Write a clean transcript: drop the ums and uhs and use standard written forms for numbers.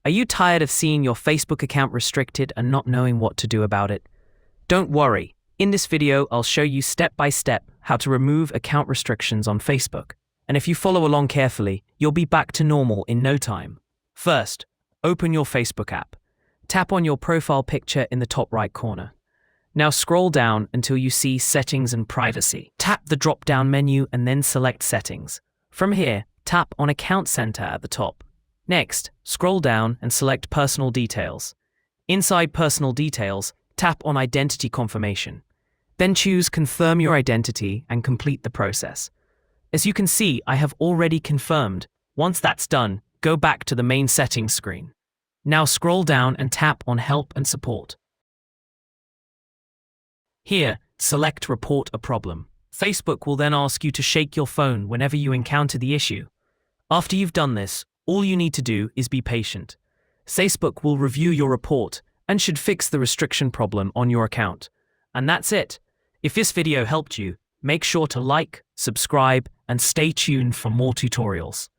Are you tired of seeing your Facebook account restricted and not knowing what to do about it? Don't worry. In this video, I'll show you step by step how to remove account restrictions on Facebook. And if you follow along carefully, you'll be back to normal in no time. First, open your Facebook app. Tap on your profile picture in the top right corner. Now scroll down until you see Settings and Privacy. Tap the drop-down menu and then select Settings. From here, tap on Account Center at the top. Next, scroll down and select Personal Details. Inside Personal Details, tap on Identity Confirmation. Then choose Confirm Your Identity and complete the process. As you can see, I have already confirmed. Once that's done, go back to the main settings screen. Now scroll down and tap on Help and Support. Here, select Report a Problem. Facebook will then ask you to shake your phone whenever you encounter the issue. After you've done this, all you need to do is be patient. Facebook will review your report and should fix the restriction problem on your account. And that's it. If this video helped you, make sure to like, subscribe, and stay tuned for more tutorials.